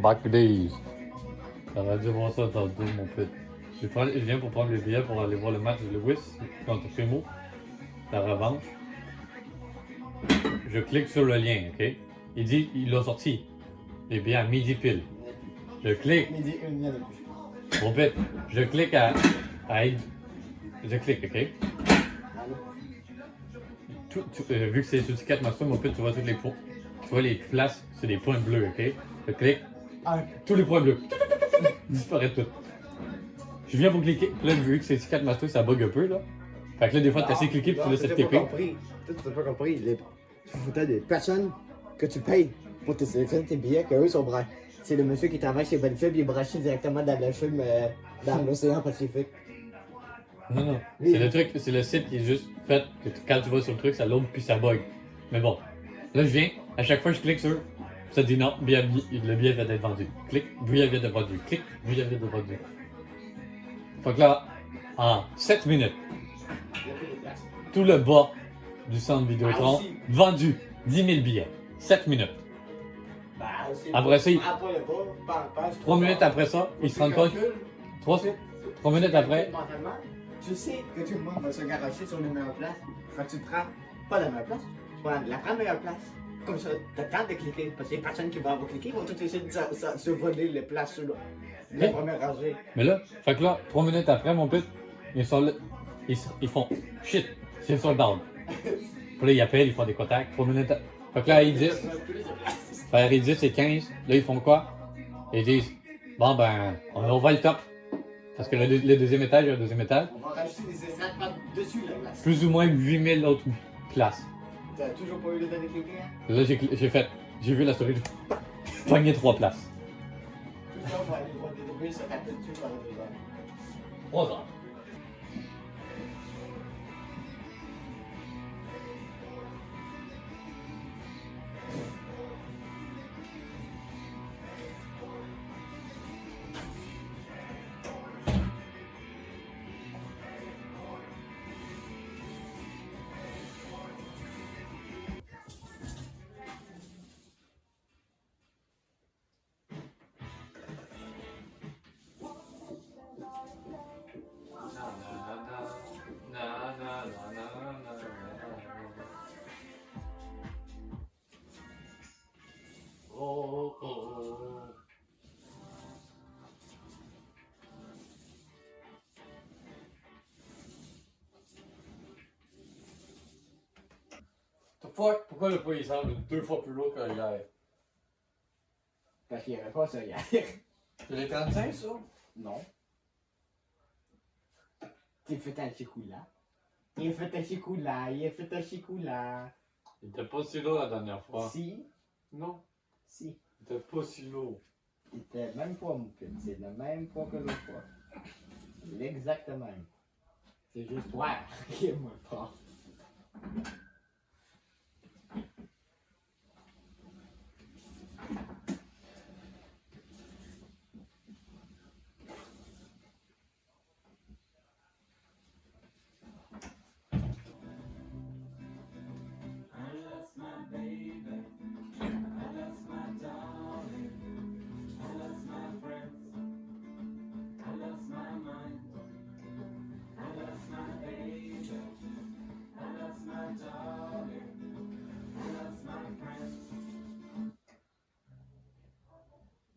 Back days. T'aurais dû voir ça tantôt, mon pit. Je viens pour prendre les billets pour aller voir le match de Lewis contre Primo. La revanche. Je clique sur le lien, ok? Il dit, il l'a sorti. Les billets à midi pile. Je clique. Midi, une minute de plus. Mon pit, je clique à je clique, ok? Vu que c'est sur Ticketmaster, mon pit, tu vois tous les points. Tu vois les places, c'est des points bleus, ok? Je clique. Tous les points bleus. Disparaissent tout. Je viens pour cliquer. Là, vu que c'est Ticketmaster, ça bug un peu, là. Fait que là, des fois, t'as essayé de cliquer puis tu laisses t'as TP. pas compris. Toi, tu n'as pas compris. Tu foutais des personnes que tu payes pour te sélectionner tes billets, qu'eux sont branchés. C'est le monsieur qui travaille chez Benfib, il est branché directement dans le film, dans l'océan Pacifique. Non, non. Oui. C'est le truc, c'est le site qui est juste fait que quand tu vas sur le truc, ça load puis ça bug. Mais bon. Là, je viens. À chaque fois, je clique sur. Ça dit non, le billet vient d'être vendu. Clique, billet vient d'être vendu. Clique, billet vient d'être vendu. Fait que là, en 7 minutes, Il y a plus de place. tout le bas du centre Vidéotron, aussi. vendu 10 000 billets. 7 minutes. Bah, aussi. Après ça, Après le bas, passe. 3 minutes après ça, ils se rendent compte. 3 minutes après, Mentalement, tu sais que tout le monde va se garocher sur les meilleures places. Fait que tu prends pas la meilleure place, tu prends la meilleure place. Comme ça, t'as le temps de cliquer. Parce que les personnes qui vont avoir cliqué vont toutes essayer de se voler les places sur la Oui. première rangée. mais là, fait que là, 3 minutes après, mon pit, ils sont là, ils font shit, c'est sold out. Puis là, ils appellent, ils font des contacts, 3 minutes. Fait que là, ils disent, vers les 10 et 15, là, ils font quoi? Ils disent, bon ben, on ouvre le top. Parce que le deuxième étage, il y a un deuxième étage. On va rajouter des estrades par-dessus la place. Plus ou moins 8000 autres places. T'as toujours pas eu le temps de cliquer, hein? Là, j'ai vu la story, j'ai pogné 3 places. Tout ça, on va aller voir des débris se taper dessus pendant 2 heures. 3 heures. Oh, oh, oh. The fuck? Pourquoi le poids il semble 2 fois plus lourd que hier? Parce qu'il n'y avait pas ça hier. C'est les 35 ça? Non. T'es fait un chicoula. Il est fait un chicoula, il est fait un chicoula. Il était pas si lourd la dernière fois. Si, Non, si. il était pas si lourd. Il était le même poids, mon pin. C'est le même poids que l'autre fois. L'exact même. C'est juste toi qui est moins fort.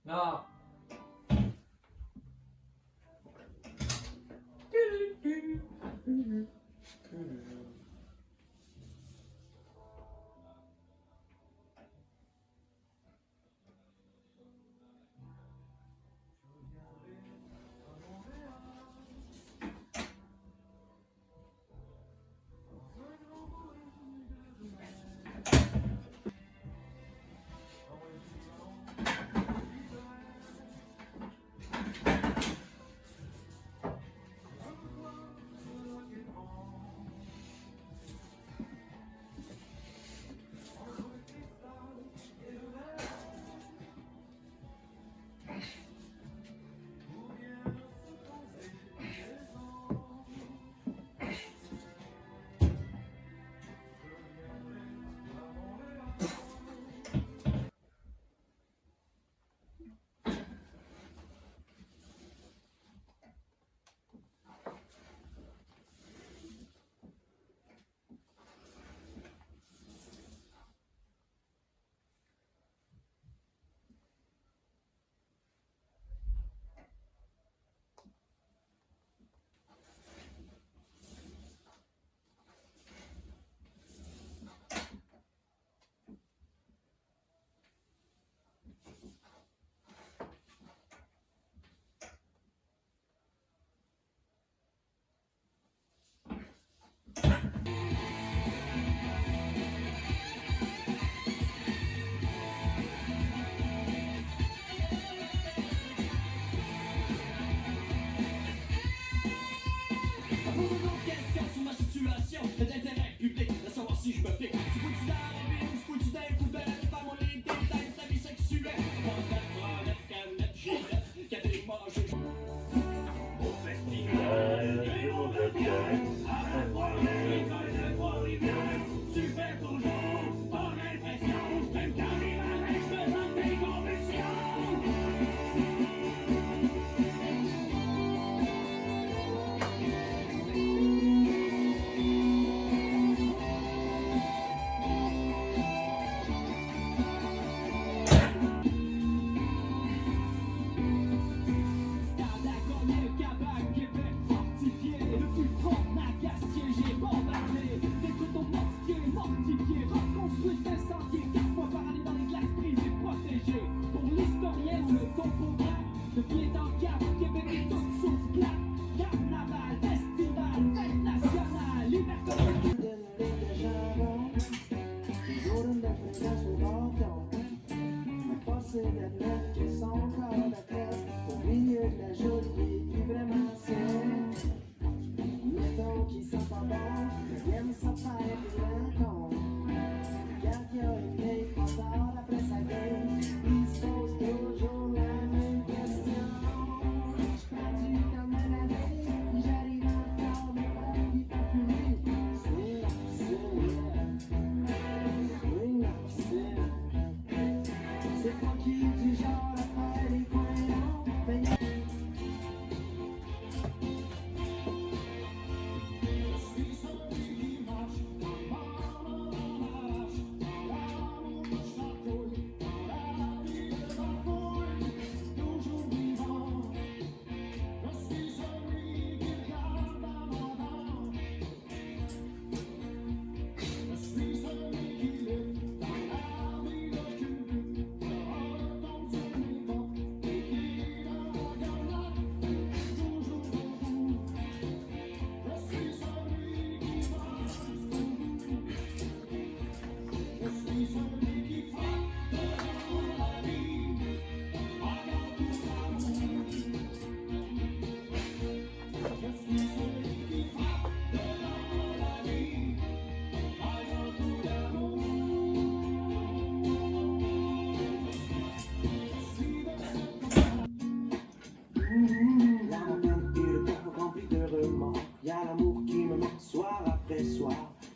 Non.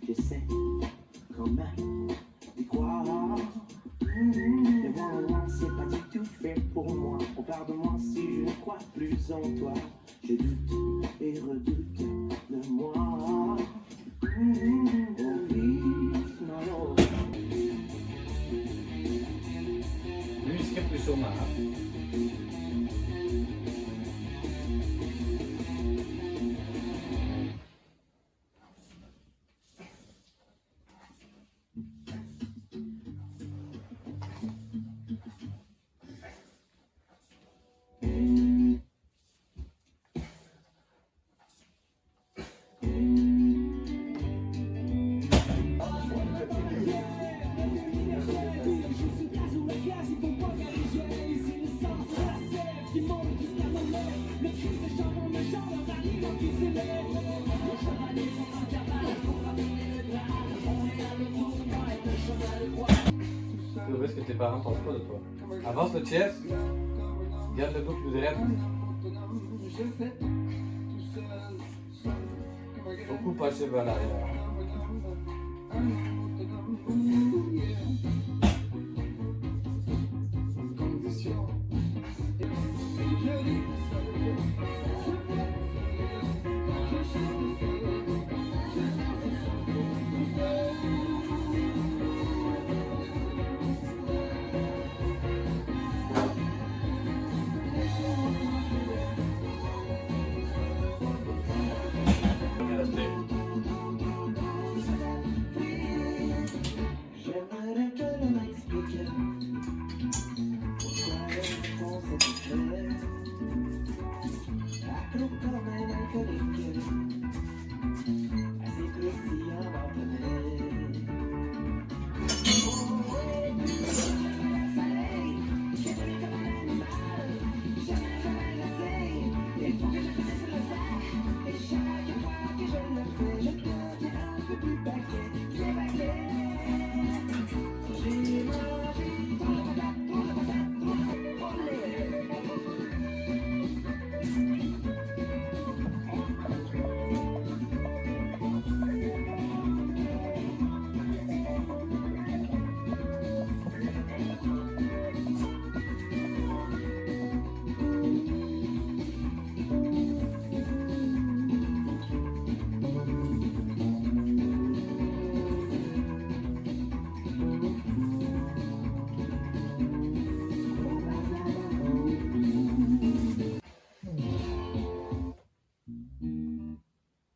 J'essaie quand même d'y croire. Mais moi, c'est pas du tout fait pour moi. Regarde-moi si je ne crois plus en toi. Je doute et redoute de moi. Oh, please, no. Lui, il skip plus sûrement. Hein? Tu vois ce que tes parents pensent pas de toi. Avance le chest, garde le dos plus direct. Beaucoup passer vers l'arrière. J'aimerais que l'on m'explique pourquoi les font cette affaire. Accro comme un alcoolique, assez croustillant abandonné. Il faut que je connaisse le faire. Et chaque fois que je le fais, je deviens un peu plus baquet. J'ai mangé trop de patates, trop de lait.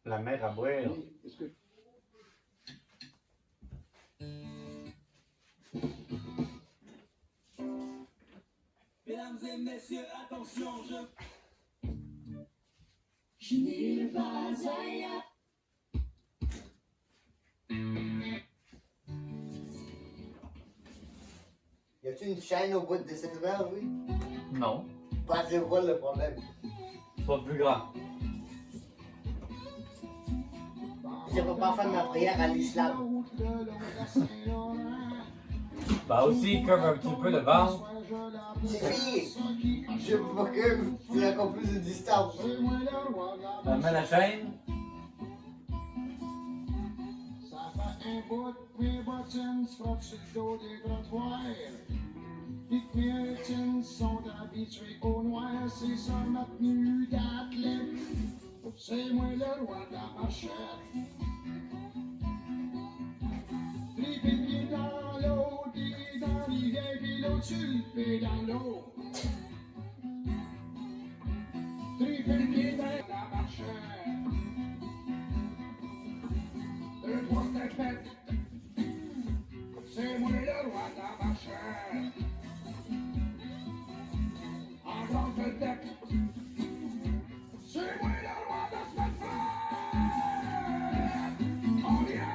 La mer à boire. Mesdames Je n'irai pas ailleurs. Y a-tu une chaîne au bout de cette ruelle, oui? Non, Pas de voir le problème. c'est pas plus grand. Je peux pas faire ma prière à l'islam. Bah aussi, comme un petit peu le ventre. C'est fini. Je veux pas que tu aies encore plus de distance. On met la chaîne. Ça fait un bout que mes bottines se frottent sur le dos des trottoirs. Puis que mes routines sont habituées au noir. C'est ça ma tenue d'athlète. C'est moi le roi de la marchette. Les pieds dans l'eau, pieds dans l'hiver, puis l'eau sur le pied dans l'eau. Les pieds dans la marchette. Deux, trois, répète. C'est moi le roi de la marchette. Encore peut-être. C'est moi le roi de ce fête. Oh yeah!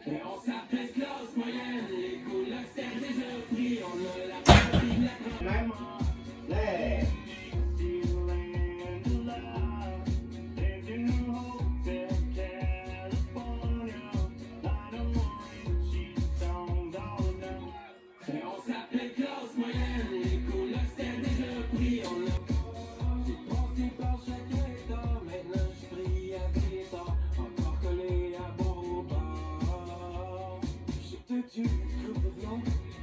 Et on s'appelle classe moyenne, les couleurs c'est déjà pris, on a la partie de la Même. Ouais. Et on s'appelle classe moyenne, les couleurs c'est déjà pris, on a. J'ai passé par chaque état, maintenant je prie à l'état, encore collé à bon bord. J'ai peut-être eu une coupe de blanc,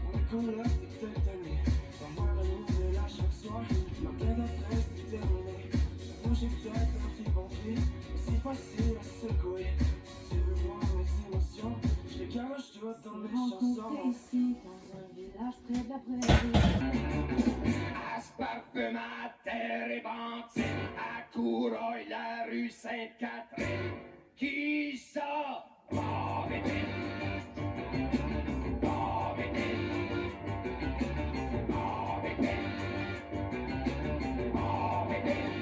on a collé, c'est peut-être tanné. Sans moi renouveler là chaque soir, ma pleine après c'est terminé. J'avoue j'ai peut-être un petit bon pied, mais c'est facile à secouer. Si tu veux voir mes émotions, je les cache toi dans mes chansons. Rencontré ici dans un village près de la prairie. À ce parfum à terre et bantine, à Coureuil, la rue Sainte-Catherine. Qui ça? Bob Épine. Bob Épine. Bob Épine. Bob Épine.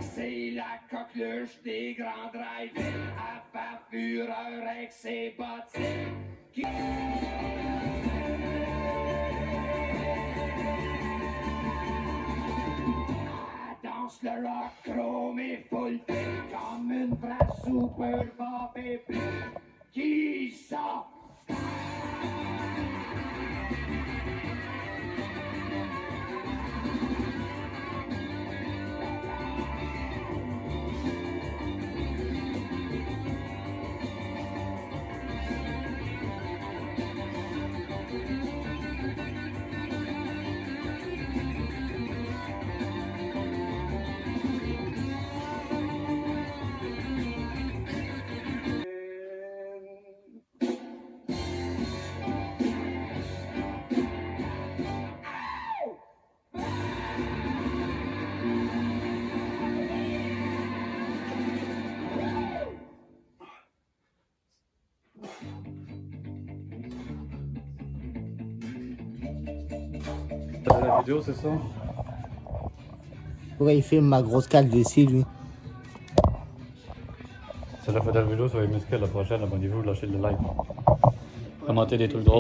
C'est la coqueluche des grands drive-in, à faire fureur avec ses bottines. Qui... Danse le rock chrome et full pin, comme une vraie super Bob Épine. Qui ça? T'as fait la vidéo, c'est ça? Pourquoi il filme ma grosse cale d'ici, lui? C'est la fin de la vidéo, soyez musclés la prochaine, abonnez-vous, lâchez le like. Commentez des trucs drôles.